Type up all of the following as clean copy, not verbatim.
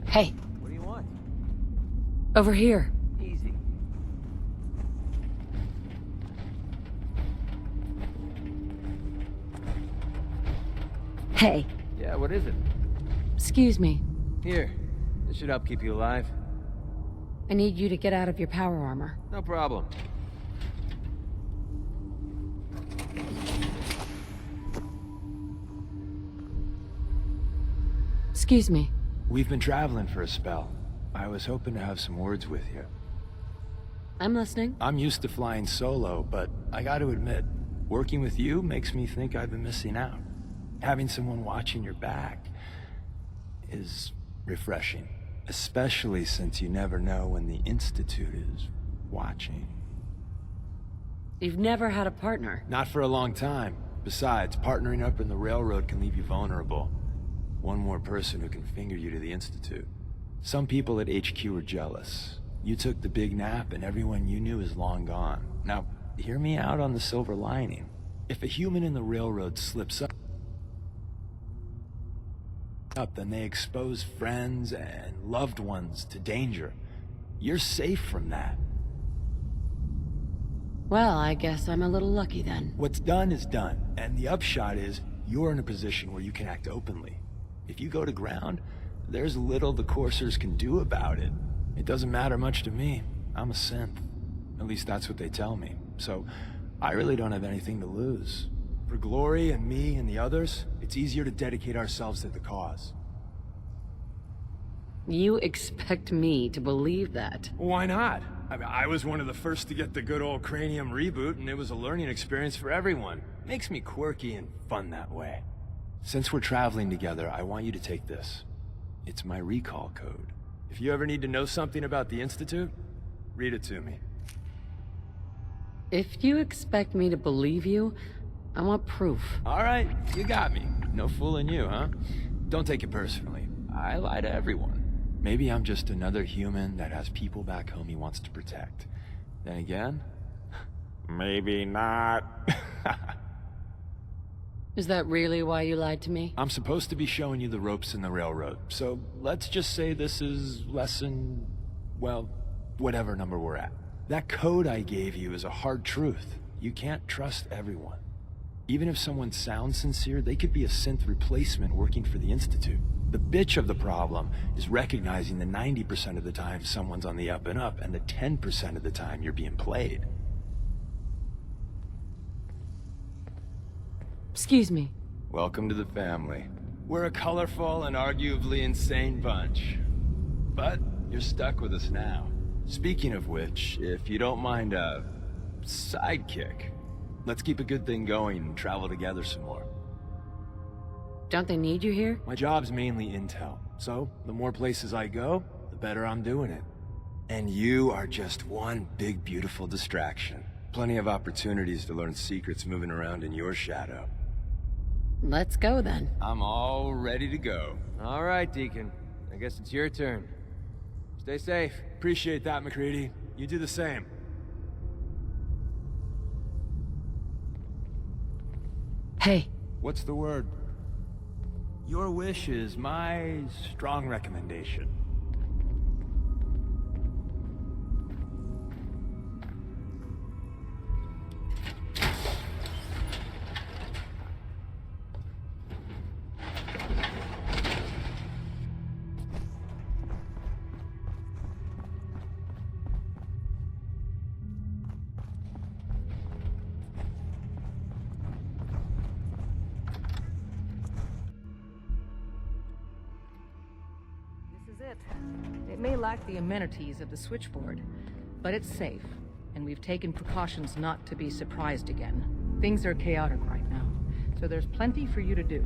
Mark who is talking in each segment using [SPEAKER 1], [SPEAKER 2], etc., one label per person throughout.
[SPEAKER 1] Hey,
[SPEAKER 2] What do you want?
[SPEAKER 1] over here.
[SPEAKER 2] Easy.
[SPEAKER 1] Hey,
[SPEAKER 2] Yeah, what is it?
[SPEAKER 1] excuse me.
[SPEAKER 2] Here. This should help keep you alive.
[SPEAKER 1] I need you to get out of your power armor.
[SPEAKER 2] No problem.
[SPEAKER 1] Excuse me.
[SPEAKER 3] We've been traveling for a spell. I was hoping to have some words with you.
[SPEAKER 1] I'm listening.
[SPEAKER 3] I'm used to flying solo, but I gotta admit, working with you makes me think I've been missing out. Having someone watching your back is refreshing, especially since you never know when the Institute is watching.
[SPEAKER 1] You've never had a partner.
[SPEAKER 3] Not for a long time. Besides, partnering up in the railroad can leave you vulnerable. One more person who can finger you to the Institute. Some people at HQ are jealous. You took the big nap and everyone you knew is long gone. Now, hear me out on the silver lining. If a human in the railroad slips up, then they expose friends and loved ones to danger. You're safe from that.
[SPEAKER 1] Well, I guess I'm a little lucky then.
[SPEAKER 3] What's done is done, and the upshot is you're in a position where you can act openly. If you go to ground, there's little the coursers can do about it. It doesn't matter much to me. I'm a synth. At least that's what they tell me. So, I really don't have anything to lose. For Glory and me and the others, it's easier to dedicate ourselves to the cause.
[SPEAKER 1] You expect me to believe that?
[SPEAKER 3] Why not? I was one of the first to get the good old Cranium reboot, and it was a learning experience for everyone. Makes me quirky and fun that way. Since we're traveling together, I want you to take this. It's my recall code. If you ever need to know something about the Institute, read it to me.
[SPEAKER 1] If you expect me to believe you, I want proof.
[SPEAKER 3] All right, you got me. No fooling you, huh? Don't take it personally. I lie to everyone. Maybe I'm just another human that has people back home he wants to protect. Then again, maybe not.
[SPEAKER 1] Is that really why you lied to me?
[SPEAKER 3] I'm supposed to be showing you the ropes in the railroad, so let's just say this is lesson, well, whatever number we're at. That code I gave you is a hard truth. You can't trust everyone. Even if someone sounds sincere, they could be a synth replacement working for the Institute. The bitch of the problem is recognizing that 90% of the time someone's on the up and up, and the 10% of the time you're being played.
[SPEAKER 1] Excuse me.
[SPEAKER 3] Welcome to the family. We're a colorful and arguably insane bunch. But you're stuck with us now. Speaking of which, if you don't mind a sidekick, let's keep a good thing going and travel together some more.
[SPEAKER 1] Don't they need you here?
[SPEAKER 3] My job's mainly intel, so the more places I go, the better I'm doing it. And you are just one big, beautiful distraction. Plenty of opportunities to learn secrets moving around in your shadow.
[SPEAKER 1] Let's go then.
[SPEAKER 3] I'm all ready to go.
[SPEAKER 2] All right, Deacon. I guess it's your turn. Stay safe.
[SPEAKER 3] Appreciate that, McCready. You do the same.
[SPEAKER 1] Hey,
[SPEAKER 3] What's the word? Your wish is my strong recommendation.
[SPEAKER 4] It may lack the amenities of the switchboard, but it's safe, and we've taken precautions not to be surprised again. Things are chaotic right now, so there's plenty for you to do.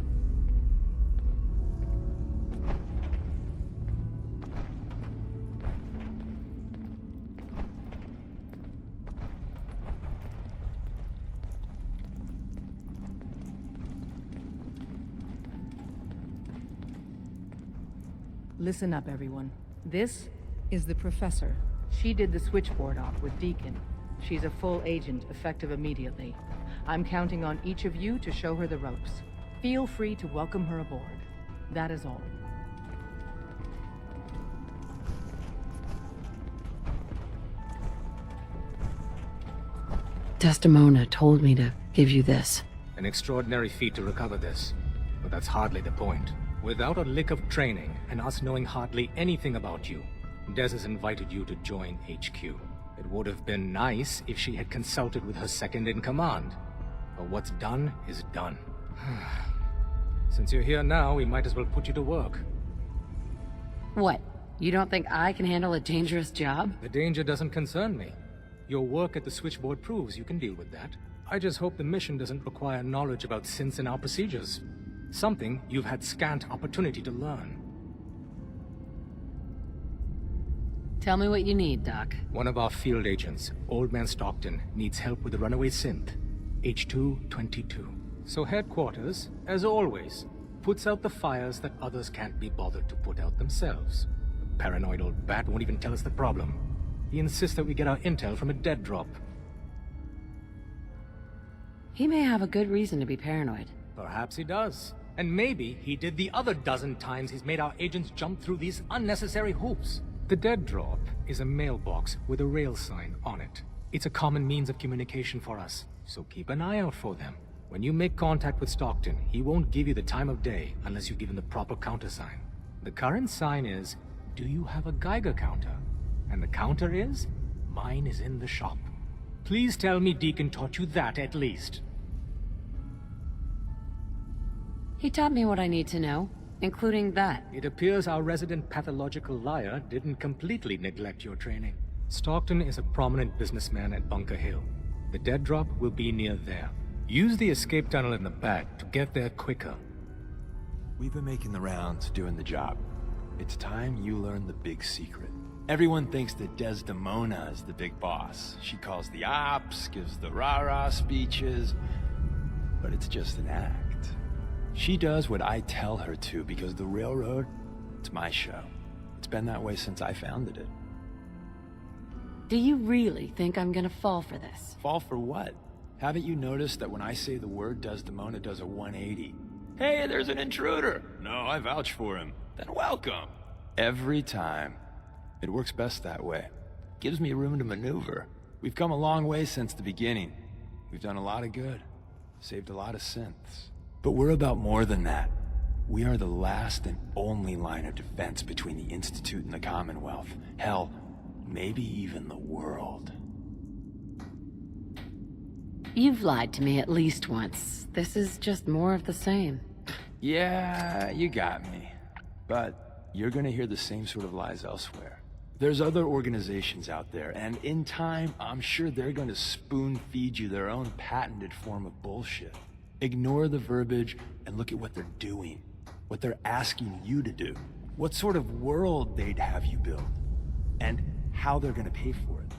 [SPEAKER 4] Listen up, everyone. This is the Professor. She did the switchboard op with Deacon. She's a full agent, effective immediately. I'm counting on each of you to show her the ropes. Feel free to welcome her aboard. That is all.
[SPEAKER 1] Desdemona told me to give you this.
[SPEAKER 5] An extraordinary feat to recover this. But that's hardly the point. Without a lick of training, and us knowing hardly anything about you, Des has invited you to join HQ. It would have been nice if she had consulted with her second-in-command. But what's done is done. Since you're here now, we might as well put you to work.
[SPEAKER 1] What? You don't think I can handle a dangerous job?
[SPEAKER 5] The danger doesn't concern me. Your work at the switchboard proves you can deal with that. I just hope the mission doesn't require knowledge about synths and our procedures. Something you've had scant opportunity to learn.
[SPEAKER 1] Tell me what you need, Doc.
[SPEAKER 5] One of our field agents, Old Man Stockton, needs help with the runaway synth, H222. So headquarters, as always, puts out the fires that others can't be bothered to put out themselves. The paranoid old bat won't even tell us the problem. He insists that we get our intel from a dead drop.
[SPEAKER 1] He may have a good reason to be paranoid.
[SPEAKER 5] Perhaps he does. And maybe he did the other dozen times he's made our agents jump through these unnecessary hoops. The dead drop is a mailbox with a rail sign on it. It's a common means of communication for us, so keep an eye out for them. When you make contact with Stockton, he won't give you the time of day unless you give him the proper countersign. The current sign is, do you have a Geiger counter? And the counter is, mine is in the shop. Please tell me Deacon taught you that at least.
[SPEAKER 1] He taught me what I need to know, including that.
[SPEAKER 5] It appears our resident pathological liar didn't completely neglect your training. Stockton is a prominent businessman at Bunker Hill. The dead drop will be near there. Use the escape tunnel in the back to get there quicker.
[SPEAKER 3] We've been making the rounds, doing the job. It's time you learn the big secret. Everyone thinks that Desdemona is the big boss. She calls the ops, gives the rah-rah speeches, but it's just an act. She does what I tell her to because the railroad, it's my show. It's been that way since I founded it.
[SPEAKER 1] Do you really think I'm gonna fall for this?
[SPEAKER 3] Fall for what? Haven't you noticed that when I say the word, Desdemona does a 180? Hey, there's an intruder! No, I vouch for him. Then welcome! Every time. It works best that way. Gives me room to maneuver. We've come a long way since the beginning. We've done a lot of good. Saved a lot of synths. But we're about more than that. We are the last and only line of defense between the Institute and the Commonwealth. Hell, maybe even the world.
[SPEAKER 1] You've lied to me at least once. This is just more of the same.
[SPEAKER 3] Yeah, you got me. But you're gonna hear the same sort of lies elsewhere. There's other organizations out there, and in time, I'm sure they're gonna spoon-feed you their own patented form of bullshit. Ignore the verbiage and look at what they're doing. What they're asking you to do. What sort of world they'd have you build. And how they're gonna pay for it.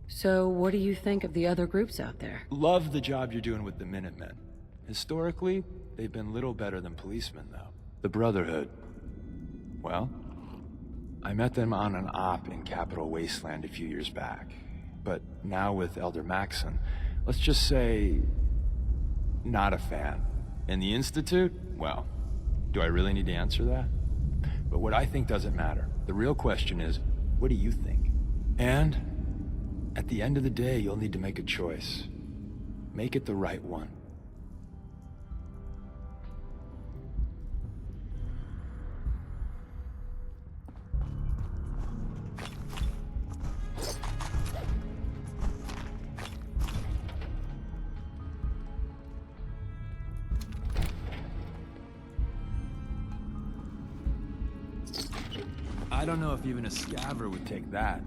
[SPEAKER 1] So what do you think of the other groups out there?
[SPEAKER 3] Love the job you're doing with the Minutemen. Historically, they've been little better than policemen, though. The Brotherhood. Well, I met them on an op in Capital Wasteland a few years back. But now with Elder Maxon, let's just say, not a fan. And the Institute? Well, do I really need to answer that? But what I think doesn't matter. The real question is, what do you think? And at the end of the day, you'll need to make a choice. Make it the right one. I don't know if even a scaver would take that.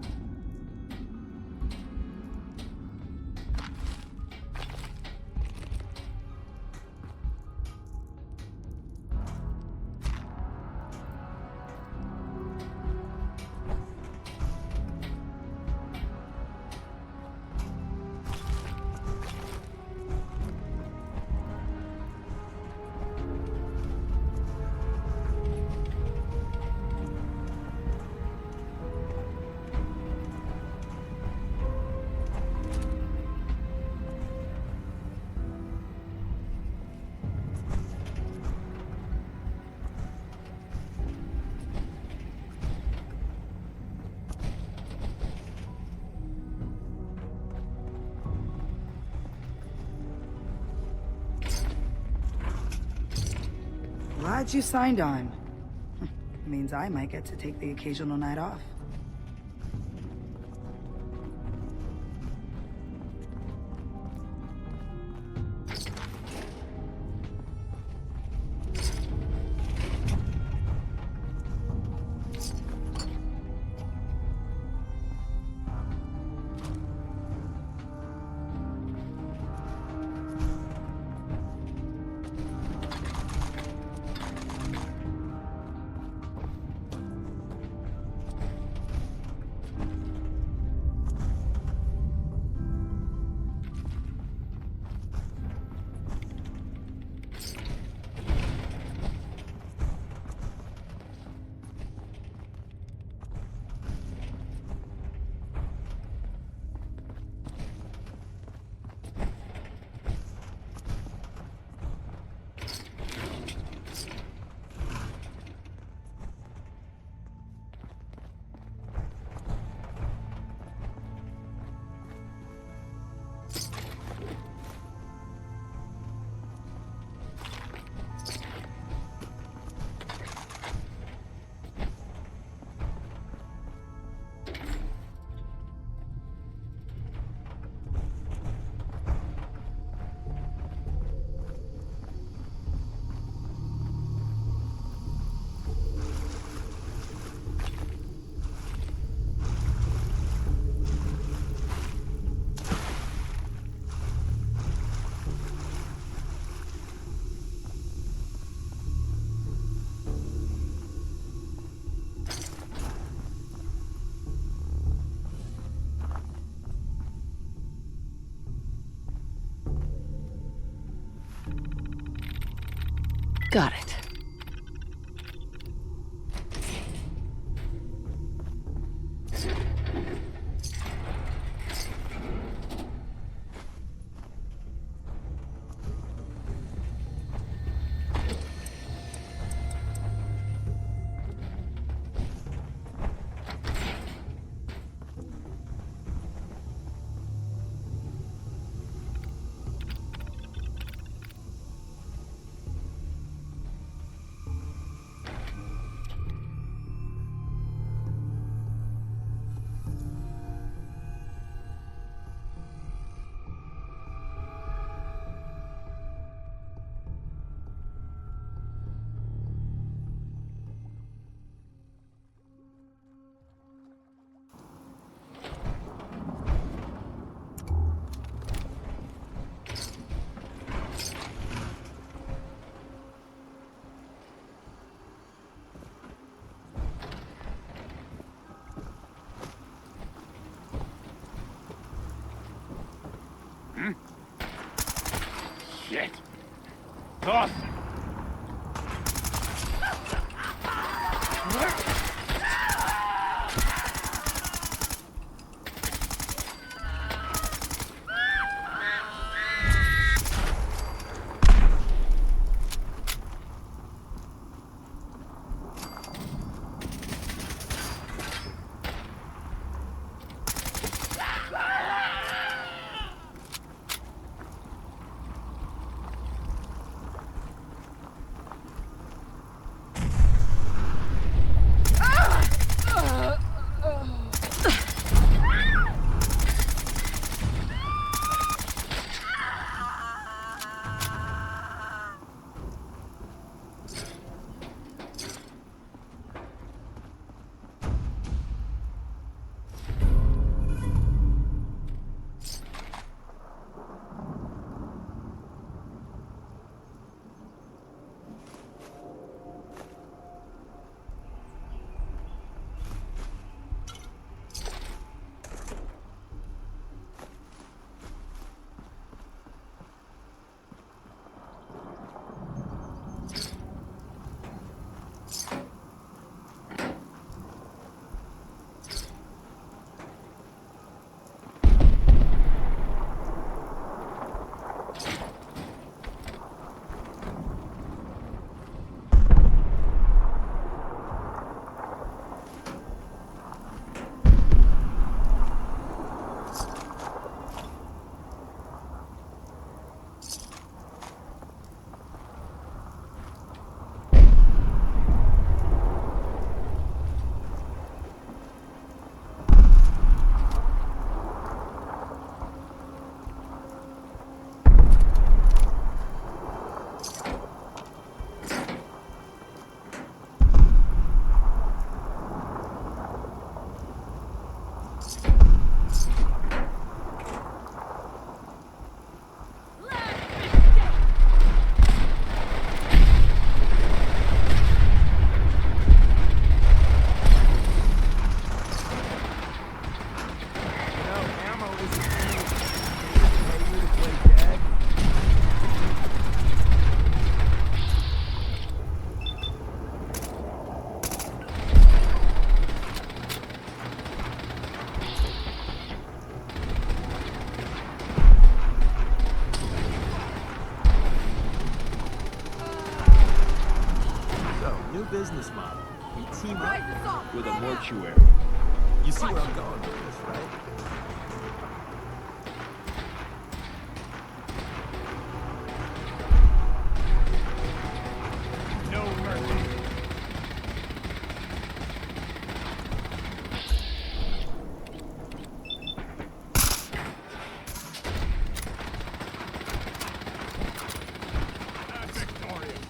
[SPEAKER 6] Glad you signed on. Means I might get to take the occasional night off.
[SPEAKER 1] Got it.
[SPEAKER 7] Shit. Toss!
[SPEAKER 8] New business model. We team up with a mortuary. You see where I'm going with this, right?
[SPEAKER 7] No mercy. Victorious.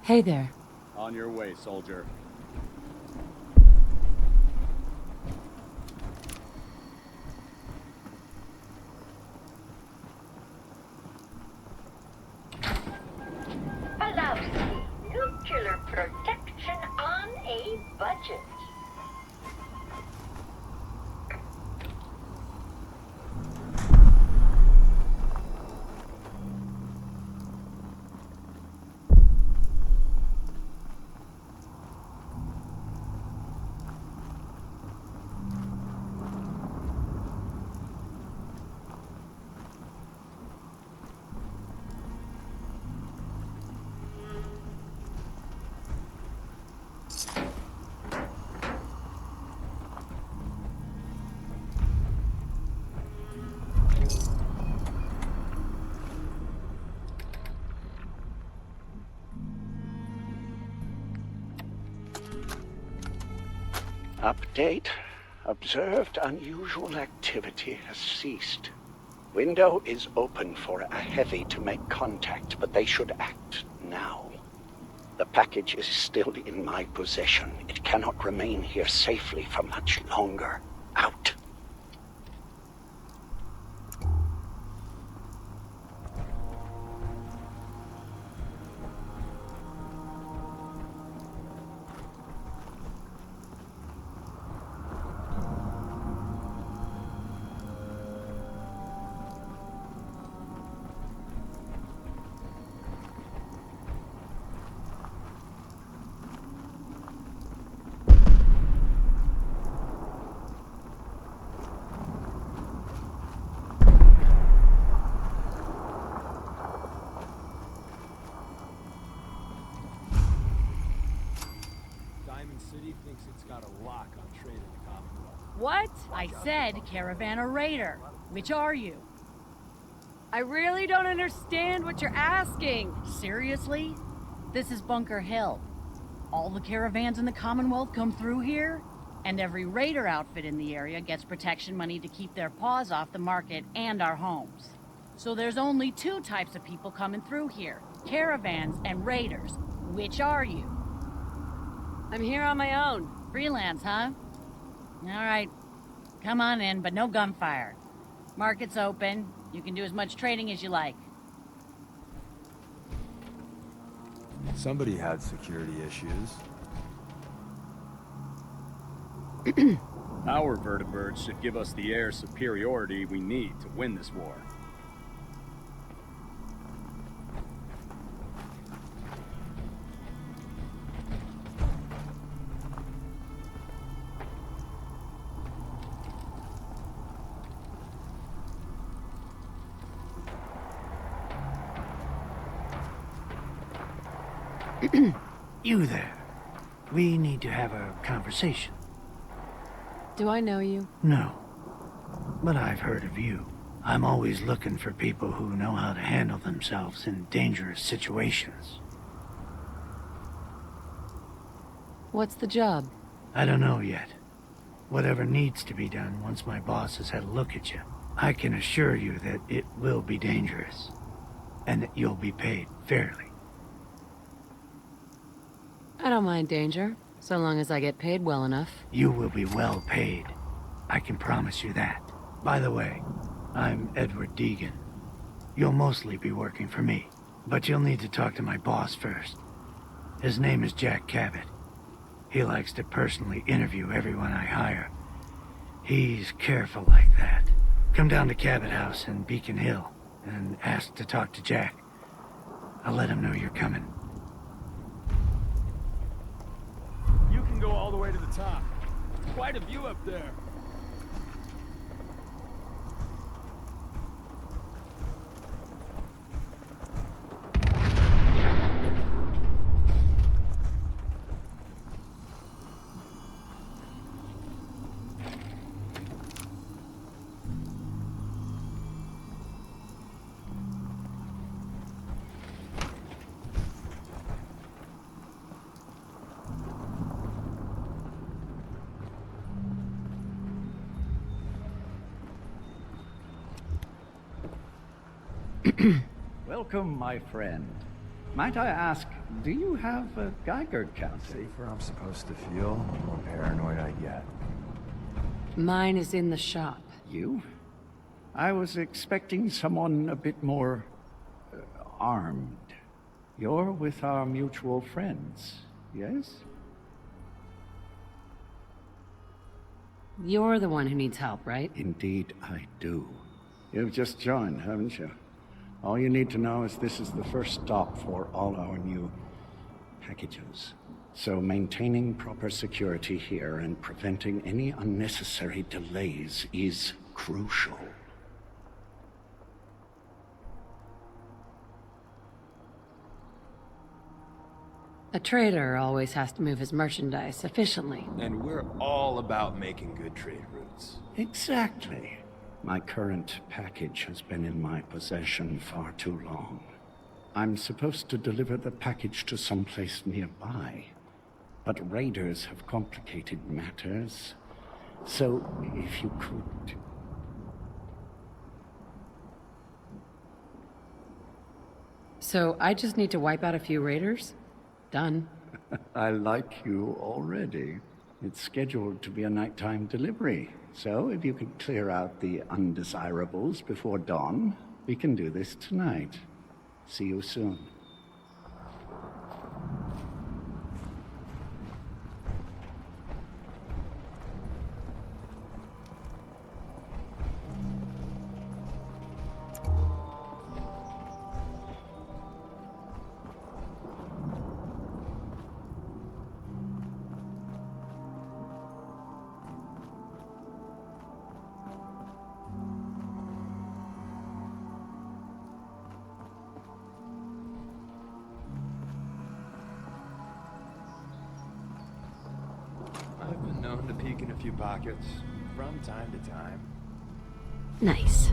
[SPEAKER 1] Hey there.
[SPEAKER 9] On your way, soldier.
[SPEAKER 10] Allows nuclear protection on a budget.
[SPEAKER 11] Update. Observed unusual activity has ceased. Window is open for a heavy to make contact, but they should act now. The package is still in my possession. It cannot remain here safely for much longer. Out.
[SPEAKER 3] Diamond City thinks it's got a lock on trade in the Commonwealth.
[SPEAKER 12] What? I said caravan or raider. Which are you?
[SPEAKER 1] I really don't understand what you're asking.
[SPEAKER 12] Seriously? This is Bunker Hill. All the caravans in the Commonwealth come through here, and every raider outfit in the area gets protection money to keep their paws off the market and our homes. So there's only two types of people coming through here, caravans and raiders. Which are you?
[SPEAKER 1] I'm here on my own.
[SPEAKER 12] Freelance, huh? All right. Come on in, but no gunfire. Market's open. You can do as much trading as you like.
[SPEAKER 8] Somebody had security issues.
[SPEAKER 9] Our vertibirds should give us the air superiority we need to win this war.
[SPEAKER 13] You there. We need to have a conversation.
[SPEAKER 1] Do I know you?
[SPEAKER 13] No. But I've heard of you. I'm always looking for people who know how to handle themselves in dangerous situations.
[SPEAKER 1] What's the job?
[SPEAKER 13] I don't know yet. Whatever needs to be done once my boss has had a look at you. I can assure you that it will be dangerous. And that you'll be paid fairly.
[SPEAKER 1] I don't mind danger, so long as I get paid well enough.
[SPEAKER 13] You will be well paid. I can promise you that. By the way, I'm Edward Deegan. you'll mostly be working for me. But you'll need to talk to my boss first. His name is Jack Cabot. He likes to personally interview everyone I hire. He's careful like that. Come down to Cabot House in Beacon Hill and ask to talk to Jack. I'll let him know you're coming.
[SPEAKER 8] You can go all the way to the top. Quite a view up there.
[SPEAKER 11] Welcome, my friend. Might I ask, do you have a Geiger counter?
[SPEAKER 3] Safer I'm supposed to feel, the more paranoid I get.
[SPEAKER 1] Mine is in the shop.
[SPEAKER 11] You? I was expecting someone a bit more armed. You're with our mutual friends, yes?
[SPEAKER 1] You're the one who needs help, right?
[SPEAKER 11] Indeed, I do. You've just joined, haven't you? All you need to know is this is the first stop for all our new packages. So maintaining proper security here and preventing any unnecessary delays is crucial.
[SPEAKER 1] A trader always has to move his merchandise efficiently.
[SPEAKER 3] And we're all about making good trade routes.
[SPEAKER 11] Exactly. My current package has been in my possession far too long. I'm supposed to deliver the package to someplace nearby, but raiders have complicated matters. So, if you could...
[SPEAKER 1] So I just need to wipe out a few raiders? Done.
[SPEAKER 11] I like you already. It's scheduled to be a nighttime delivery. So, if you could clear out the undesirables before dawn, we can do this tonight. See you soon.
[SPEAKER 3] I've been known to peek in a few pockets, from time to time.
[SPEAKER 1] Nice.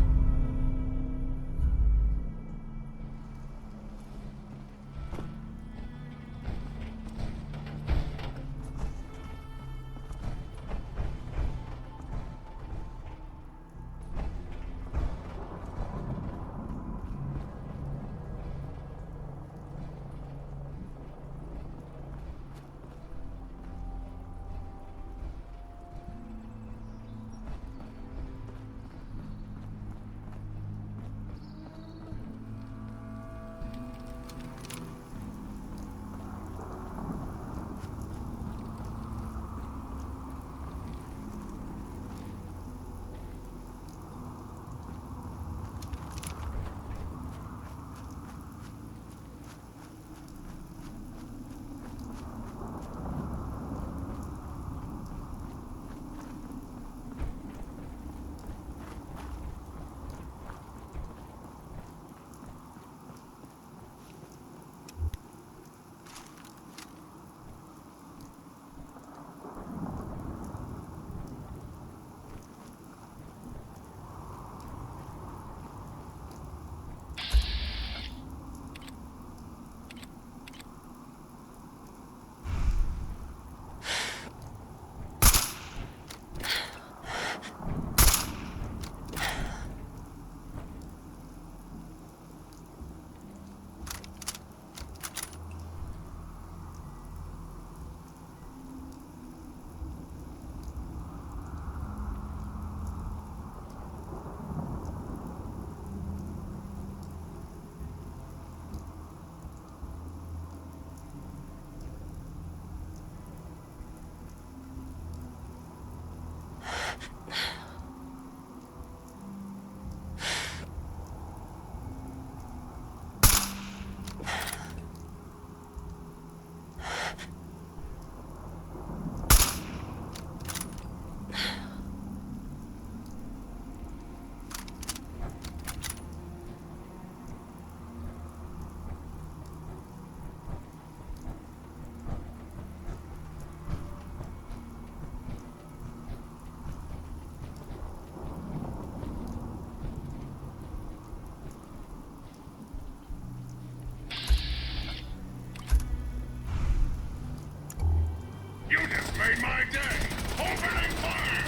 [SPEAKER 7] day! Opening fire!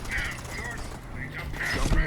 [SPEAKER 7] Now, you're something to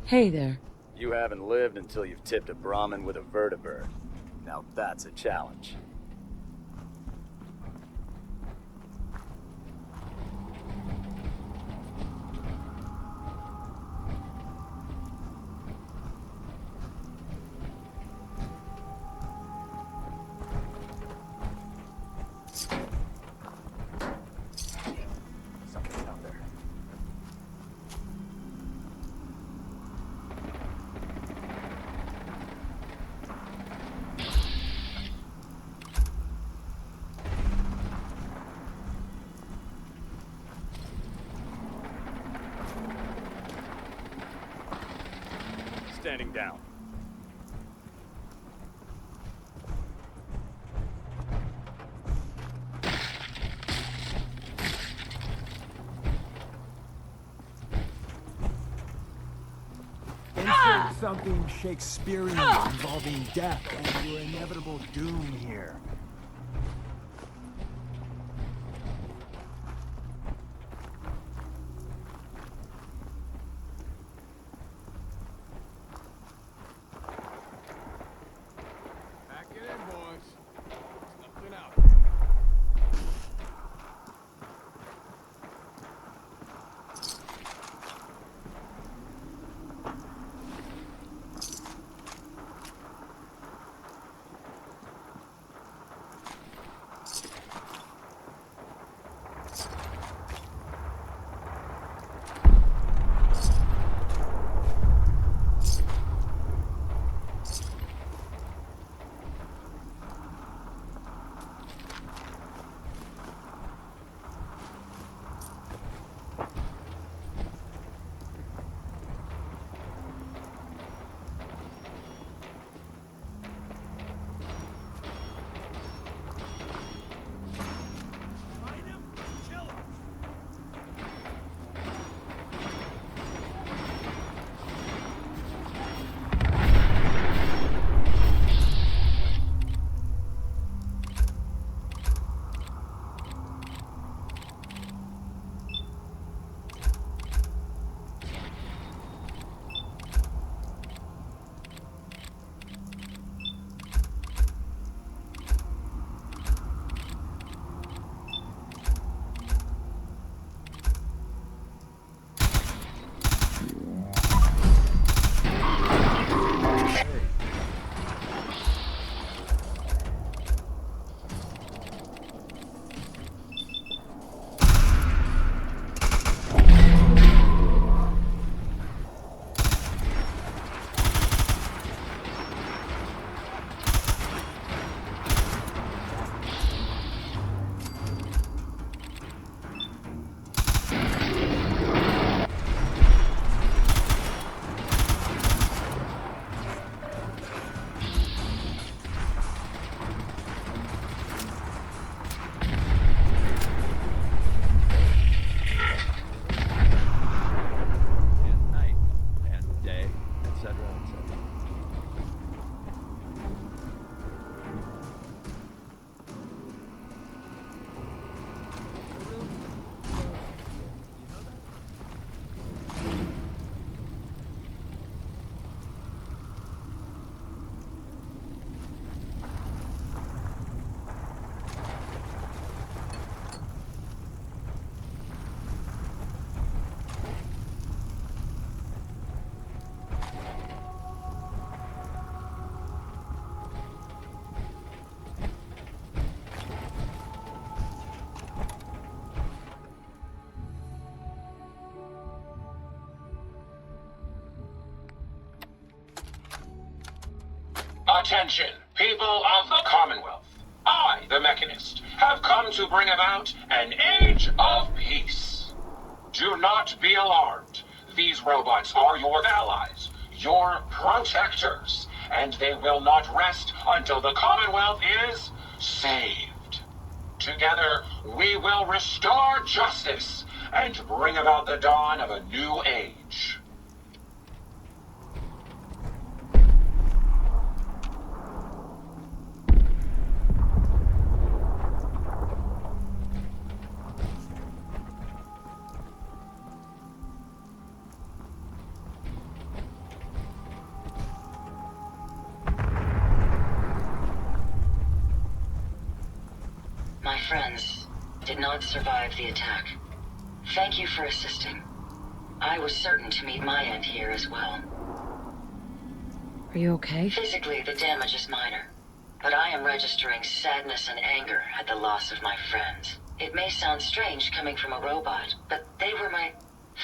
[SPEAKER 1] Hey there.
[SPEAKER 9] You haven't lived until you've tipped a Brahmin with a vertibird. Now that's a challenge. Something's out there. Standing down.
[SPEAKER 3] Insert something Shakespearean involving death and your inevitable doom here.
[SPEAKER 2] Pack it in, boys. Something out.
[SPEAKER 14] Attention, people of the Commonwealth. I, the Mechanist, have come to bring about an age of peace. Do not be alarmed. These robots are your allies, your protectors, and they will not rest until the Commonwealth is saved. Together, we will restore justice and bring about the dawn of a new age.
[SPEAKER 15] My friends did not survive the attack. Thank you for assisting. I was certain to meet my end here as well.
[SPEAKER 1] Are you okay?
[SPEAKER 15] Physically, the damage is minor, but I am registering sadness and anger at the loss of my friends. It may sound strange coming from a robot, but they were my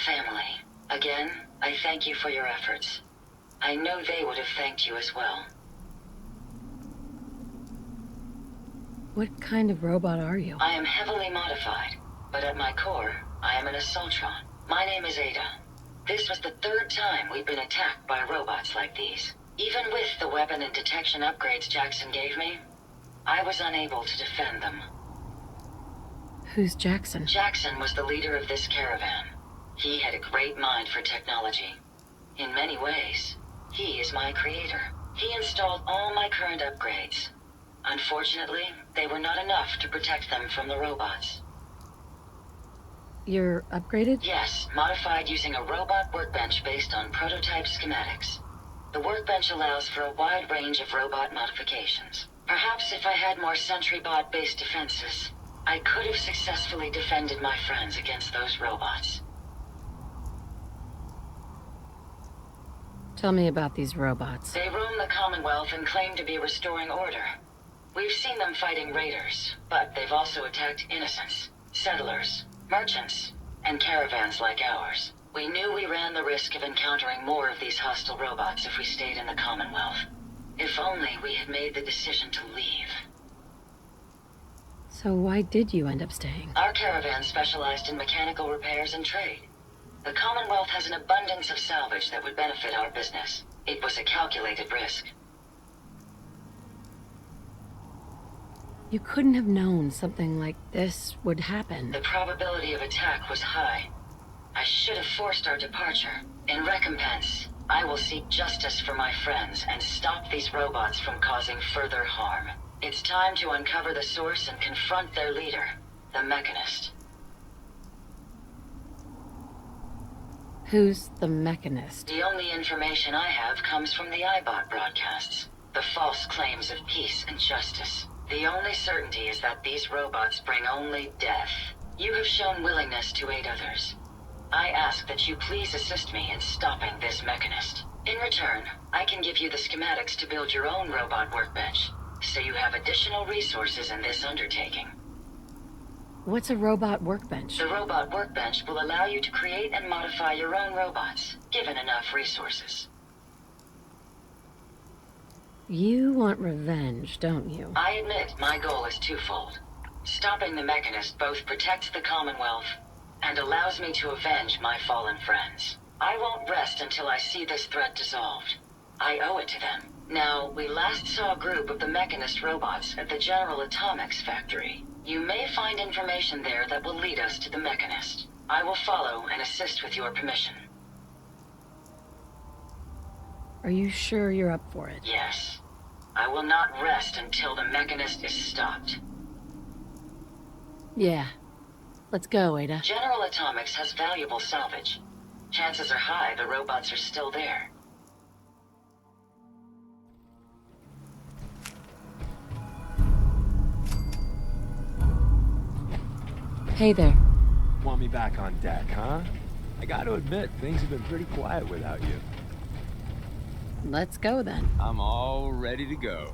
[SPEAKER 15] family. Again, I thank you for your efforts. I know they would have thanked you as well.
[SPEAKER 1] What kind of robot are you?
[SPEAKER 15] I am heavily modified, but at my core, I am an Assaultron. My name is Ada. This was the third time we've been attacked by robots like these. Even with the weapon and detection upgrades Jackson gave me, I was unable to defend them.
[SPEAKER 1] Who's Jackson?
[SPEAKER 15] Jackson was the leader of this caravan. He had a great mind for technology. In many ways, he is my creator. He installed all my current upgrades. Unfortunately, they were not enough to protect them from the robots.
[SPEAKER 1] You're upgraded?
[SPEAKER 15] Yes, modified using a robot workbench based on prototype schematics. The workbench allows for a wide range of robot modifications. Perhaps if I had more SentryBot-based defenses, I could have successfully defended my friends against those robots.
[SPEAKER 1] Tell me about these robots.
[SPEAKER 15] They roam the Commonwealth and claim to be restoring order. We've seen them fighting raiders, but they've also attacked innocents, settlers, merchants, and caravans like ours. We knew we ran the risk of encountering more of these hostile robots if we stayed in the Commonwealth. If only we had made the decision to leave.
[SPEAKER 1] So why did you end up staying?
[SPEAKER 15] Our caravan specialized in mechanical repairs and trade. The Commonwealth has an abundance of salvage that would benefit our business. It was a calculated risk.
[SPEAKER 1] You couldn't have known something like this would happen.
[SPEAKER 15] The probability of attack was high. I should have forced our departure. In recompense, I will seek justice for my friends and stop these robots from causing further harm. It's time to uncover the source and confront their leader, the Mechanist.
[SPEAKER 1] Who's the Mechanist?
[SPEAKER 15] The only information I have comes from the iBot broadcasts. The false claims of peace and justice. The only certainty is that these robots bring only death. You have shown willingness to aid others. I ask that you please assist me in stopping this Mechanist. In return, I can give you the schematics to build your own robot workbench, so you have additional resources in this undertaking.
[SPEAKER 1] What's a robot workbench?
[SPEAKER 15] The robot workbench will allow you to create and modify your own robots, given enough resources.
[SPEAKER 1] You want revenge, don't you?
[SPEAKER 15] I admit my goal is twofold. Stopping the Mechanist both protects the Commonwealth and allows me to avenge my fallen friends. I won't rest until I see this threat dissolved. I owe it to them. Now, we last saw a group of the Mechanist robots at the General Atomics factory. You may find information there that will lead us to the Mechanist. I will follow and assist with your permission.
[SPEAKER 1] Are you sure you're up for it?
[SPEAKER 15] Yes. I will not rest until the Mechanist is stopped.
[SPEAKER 1] Yeah. Let's go, Ada.
[SPEAKER 15] General Atomics has valuable salvage. Chances are high the robots are still there.
[SPEAKER 1] Hey there.
[SPEAKER 3] Want me back on deck, huh? I gotta admit, things have been pretty quiet without you.
[SPEAKER 1] Let's go then.
[SPEAKER 8] I'm all ready to go.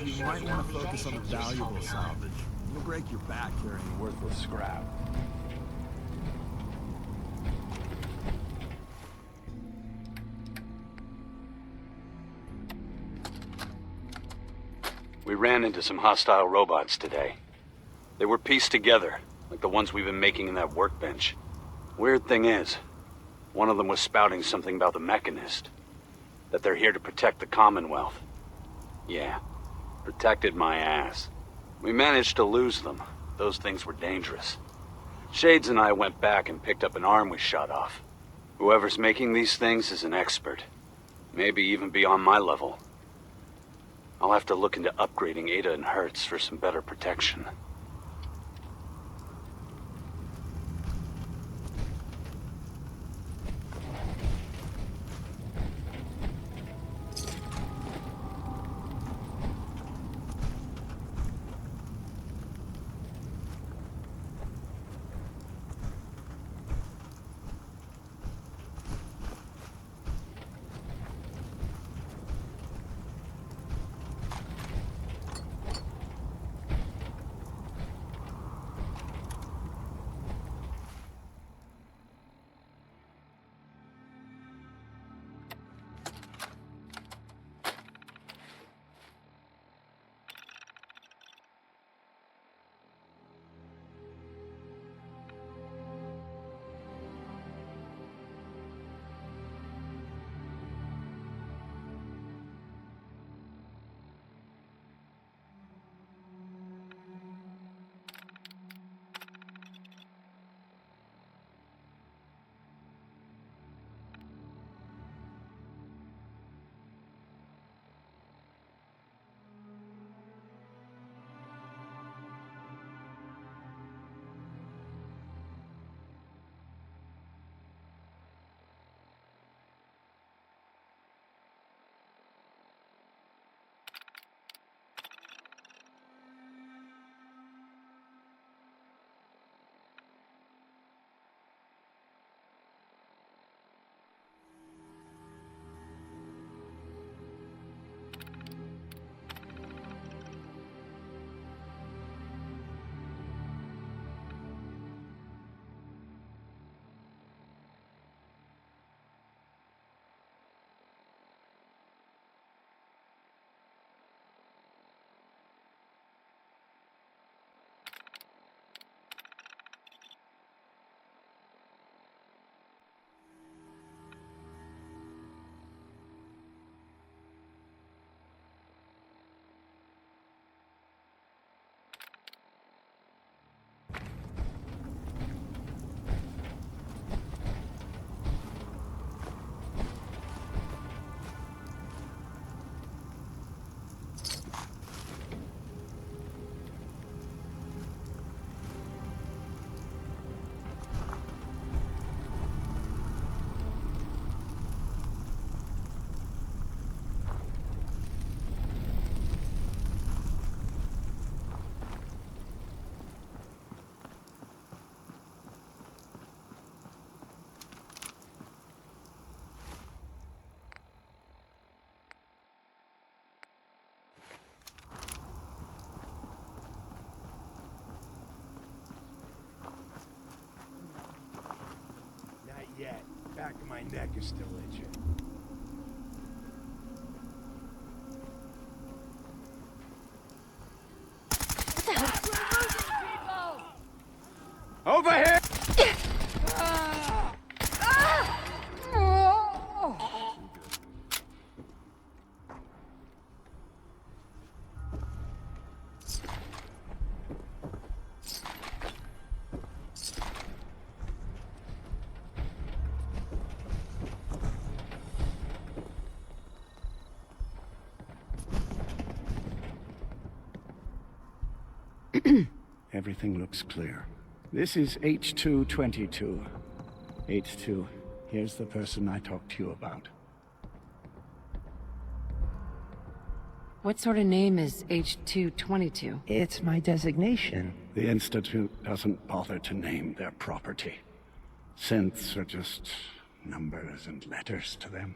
[SPEAKER 8] you might want to focus on the valuable salvage. You'll break your back carrying worthless scrap.
[SPEAKER 11] We ran into some hostile robots today. They were pieced together, like the ones we've been making in that workbench. Weird thing is, one of them was spouting something about the Mechanist. That they're here to protect the Commonwealth. Yeah, protected my ass. We managed to lose them. Those things were dangerous. Shades and I went back and picked up an arm we shot off. Whoever's making these things is an expert. Maybe even beyond my level. I'll have to look into upgrading Ada and Hertz for some better protection.
[SPEAKER 13] Yet. Back of my neck is still itching.
[SPEAKER 2] Over here!
[SPEAKER 11] Everything looks clear. This is H222. H2, here's the person I talked to you about.
[SPEAKER 1] What sort of name is H222?
[SPEAKER 11] It's my designation. The Institute doesn't bother to name their property. Synths are just numbers and letters to them.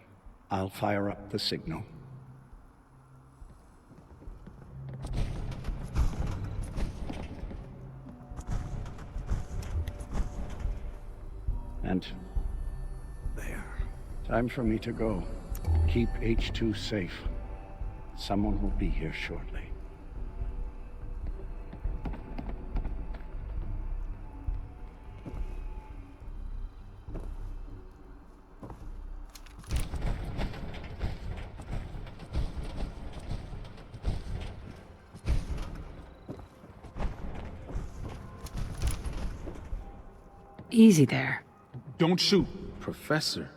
[SPEAKER 11] I'll fire up the signal. Time for me to go. Keep H2 safe. Someone will be here shortly.
[SPEAKER 1] Easy there.
[SPEAKER 16] Don't shoot. Professor,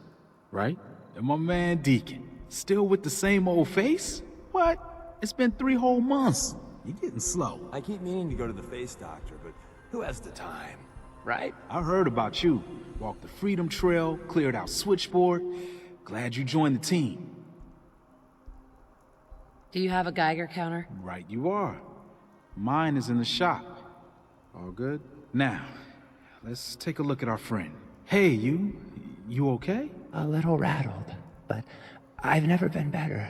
[SPEAKER 16] right? And my man Deacon. Still with the same old face? What? It's been 3 whole months. You're getting slow.
[SPEAKER 8] I keep meaning to go to the face doctor, but who has the time?
[SPEAKER 16] Right? I heard about you. Walked the Freedom Trail, cleared out Switchboard. Glad you joined the team.
[SPEAKER 1] Do you have a Geiger counter?
[SPEAKER 16] Right you are. Mine is in the shop. All good? Now, let's take a look at our friend. Hey, you okay?
[SPEAKER 17] A little rattled, but I've never been better.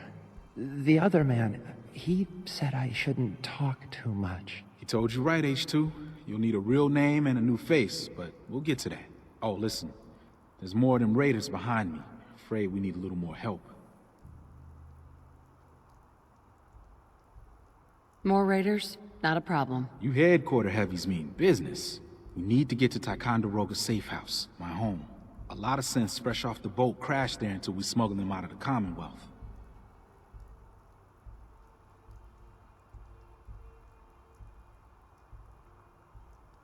[SPEAKER 17] The other man, he said I shouldn't talk too much.
[SPEAKER 16] He told you right, H2. You'll need a real name and a new face, but we'll get to that. Oh, listen. There's more of them raiders behind me. Afraid we need a little more help.
[SPEAKER 1] More raiders? Not a problem.
[SPEAKER 16] You headquarter heavies mean business. We need to get to Ticonderoga's safe house, my home. A lot of synths fresh off the boat crashed there until we smuggled them out of the Commonwealth.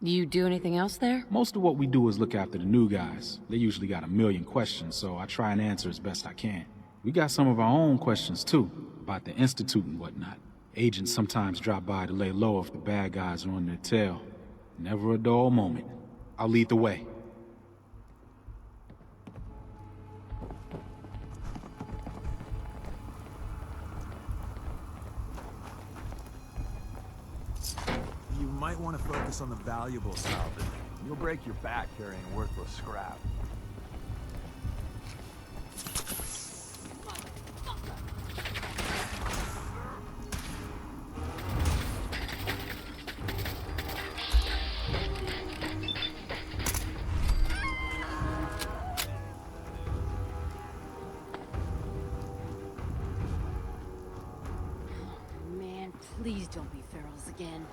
[SPEAKER 1] You do anything else there?
[SPEAKER 16] Most of what we do is look after the new guys. They usually got a million questions, so I try and answer as best I can. We got some of our own questions too, about the Institute and whatnot. Agents sometimes drop by to lay low if the bad guys are on their tail. Never a dull moment. I'll lead the way.
[SPEAKER 8] You might want to focus on the valuable salvage. You'll break your back carrying worthless scrap.
[SPEAKER 12] Man, please don't be ferals again.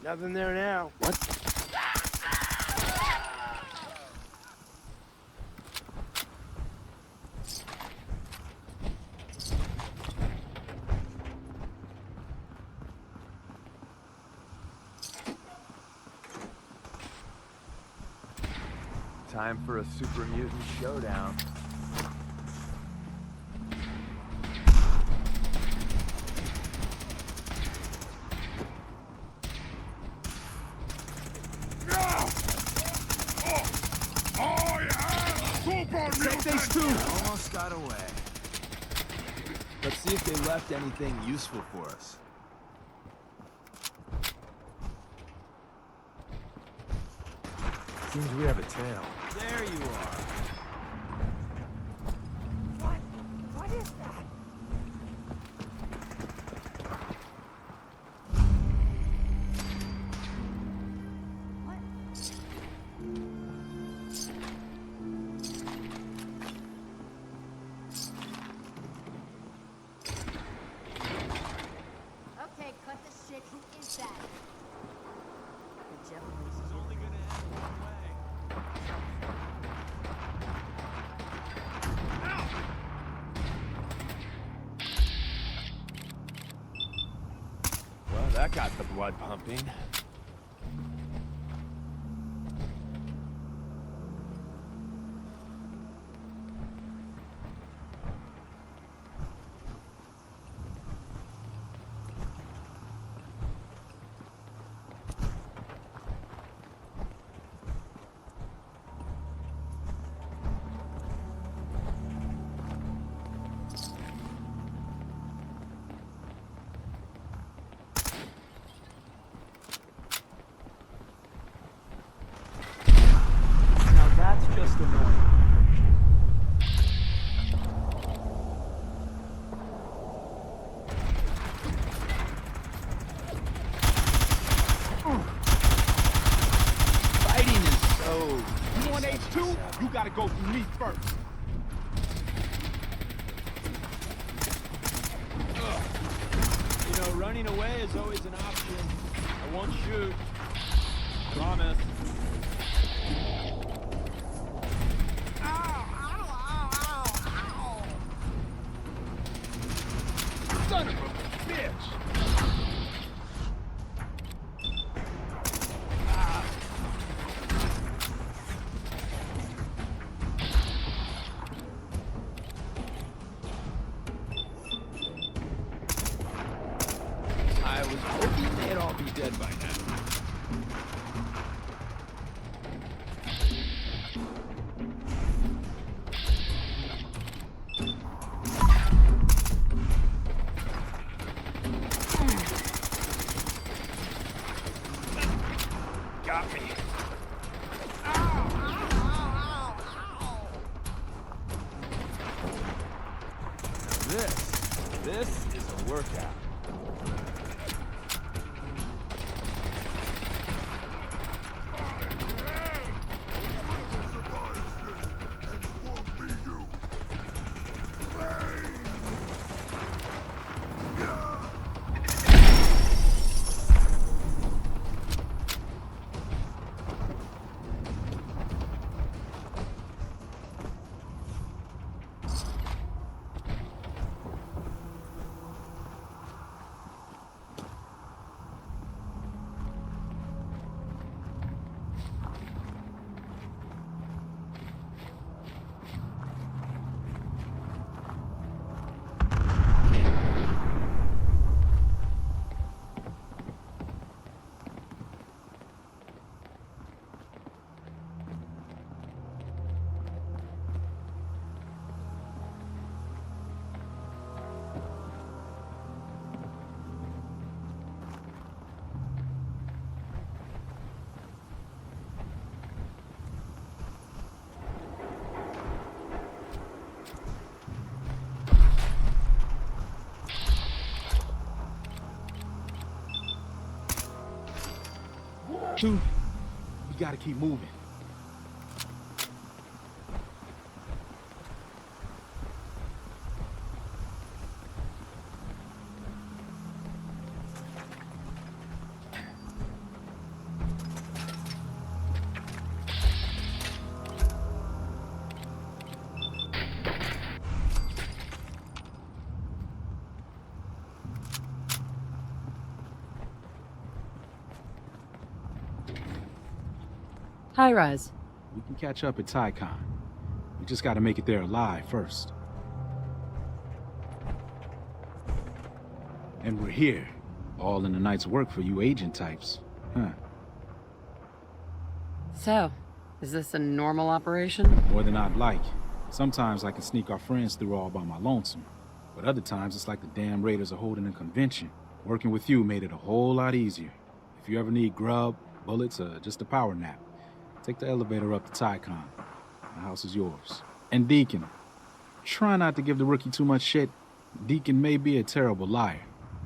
[SPEAKER 18] Nothing there now.
[SPEAKER 16] What?
[SPEAKER 8] Time for a super mutant showdown. Almost got away. Let's see if they left anything useful for us. Seems we have a tail. There you are.
[SPEAKER 18] What is that?
[SPEAKER 12] Okay, cut the shit. Who is that?
[SPEAKER 8] Well, that got the blood pumping. first. You know, running away is always an option. I won't shoot. Promise. Son of a bitch! I was hoping they'd all be dead by now. Got me. Now this is a workout.
[SPEAKER 16] Dude, we gotta keep moving.
[SPEAKER 1] High rise.
[SPEAKER 16] We can catch up at Tycon. We just gotta make it there alive first. And we're here. All in the night's work for you agent types. Huh.
[SPEAKER 1] So, is this a normal operation?
[SPEAKER 16] More than I'd like. Sometimes I can sneak our friends through all by my lonesome. But other times it's like the damn raiders are holding a convention. Working with you made it a whole lot easier. If you ever need grub, bullets, or just a power nap, take the elevator up to Tycon. The house is yours. And Deacon, try not to give the rookie too much shit. Deacon may be a terrible liar,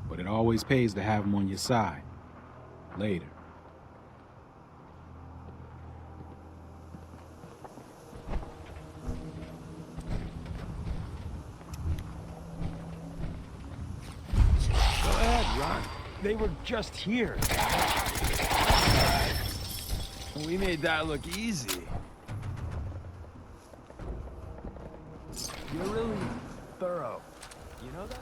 [SPEAKER 16] but it always pays to have him on your side. Later.
[SPEAKER 8] Go ahead, Ron. They were just here. We made that look easy. You're really thorough. You know that?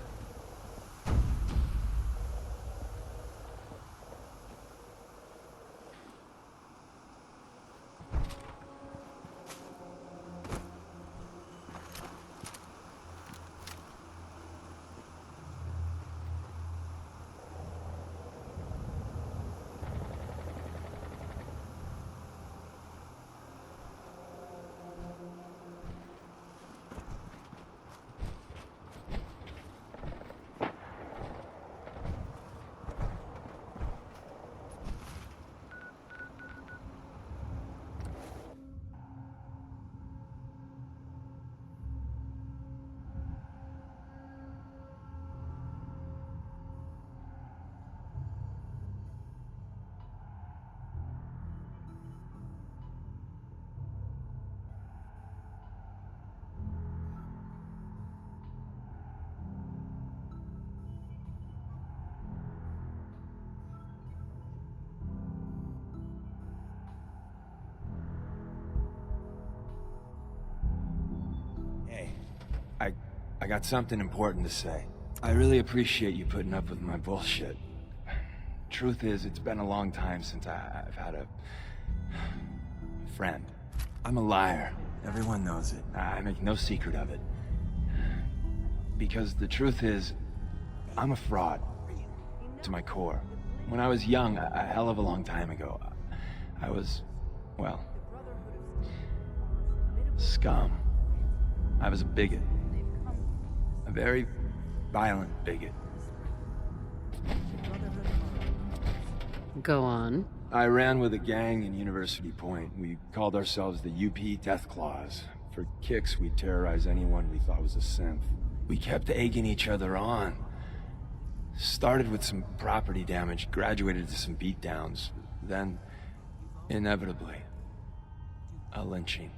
[SPEAKER 3] I got something important to say. I really appreciate you putting up with my bullshit. Truth is, it's been a long time since I've had a friend. I'm a liar. Everyone knows it. I make no secret of it. Because the truth is, I'm a fraud. To my core. When I was young, a hell of a long time ago, I was, well, scum. I was a bigot. A very violent bigot.
[SPEAKER 1] Go on.
[SPEAKER 3] I ran with a gang in University Point. We called ourselves the UP Death Claws. For kicks, we'd terrorize anyone we thought was a synth. We kept egging each other on. Started with some property damage, graduated to some beatdowns. Then, inevitably, a lynching.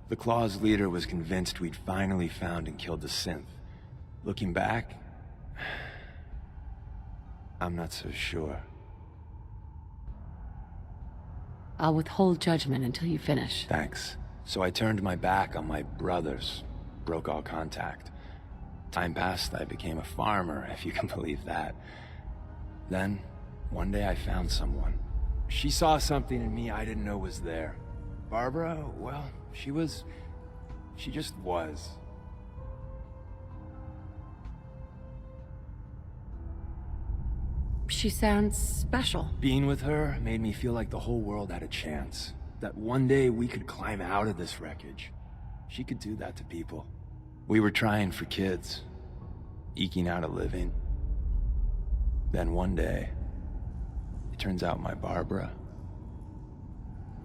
[SPEAKER 3] The Claws' leader was convinced we'd finally found and killed the synth. Looking back, I'm not so sure.
[SPEAKER 1] I'll withhold judgment until you finish.
[SPEAKER 3] Thanks. So I turned my back on my brothers, broke all contact. Time passed, I became a farmer, if you can believe that. Then, one day I found someone. She saw something in me I didn't know was there. Barbara, well, she just was.
[SPEAKER 1] She sounds special.
[SPEAKER 3] Being with her made me feel like the whole world had a chance. That one day we could climb out of this wreckage. She could do that to people. We were trying for kids, eking out a living. Then one day, it turns out my Barbara,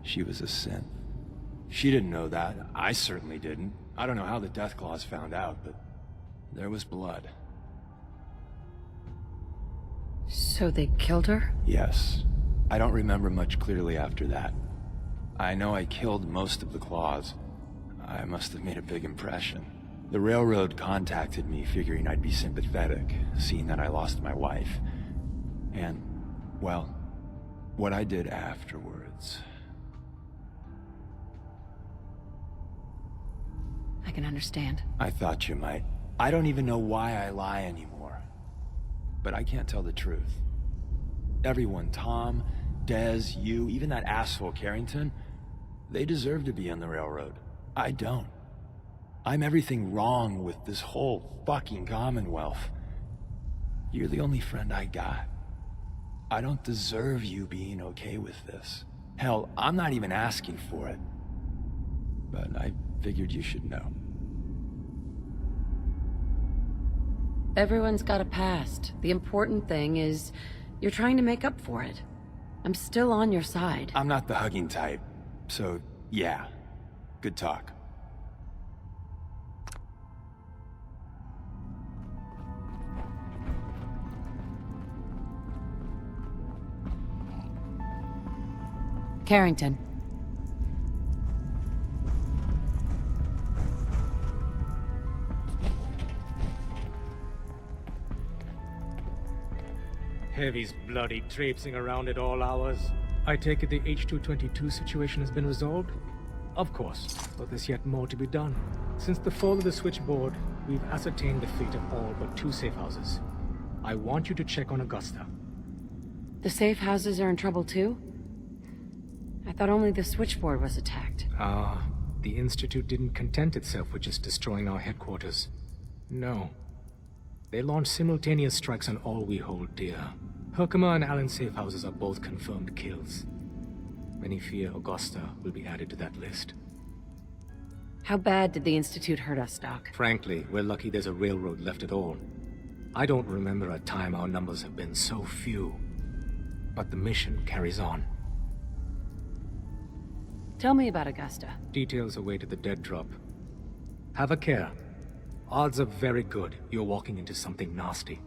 [SPEAKER 3] she was a synth. She didn't know that. I certainly didn't. I don't know how the Deathclaws found out, but there was blood.
[SPEAKER 1] So they killed her?
[SPEAKER 3] Yes. I don't remember much clearly after that. I know I killed most of the Claws. I must have made a big impression. The railroad contacted me, figuring I'd be sympathetic, seeing that I lost my wife. And, well, what I did afterwards...
[SPEAKER 1] I can understand.
[SPEAKER 3] I thought you might. I don't even know why I lie anymore. But I can't tell the truth. Everyone, Tom, Dez, you, even that asshole Carrington, they deserve to be on the railroad. I don't. I'm everything wrong with this whole fucking Commonwealth. You're the only friend I got. I don't deserve you being okay with this. Hell, I'm not even asking for it. But I figured you should know.
[SPEAKER 1] Everyone's got a past. The important thing is, you're trying to make up for it. I'm still on your side.
[SPEAKER 3] I'm not the hugging type, so yeah. Good talk.
[SPEAKER 1] Carrington.
[SPEAKER 5] Heavy's bloody traipsing around at all hours. I take it the H-222 situation has been resolved? Of course, but there's yet more to be done. Since the fall of the switchboard, we've ascertained the fate of all but 2 safe houses. I want you to check on Augusta.
[SPEAKER 1] The safe houses are in trouble too? I thought only the switchboard was attacked.
[SPEAKER 5] The Institute didn't content itself with just destroying our headquarters. No. They launched simultaneous strikes on all we hold dear. Herkimer and Allen's safe houses are both confirmed kills. Many fear Augusta will be added to that list.
[SPEAKER 1] How bad did the Institute hurt us, Doc?
[SPEAKER 5] Frankly, we're lucky there's a railroad left at all. I don't remember a time our numbers have been so few. But the mission carries on.
[SPEAKER 1] Tell me about Augusta.
[SPEAKER 5] Details await at the dead drop. Have a care. Odds are very good you're walking into something nasty.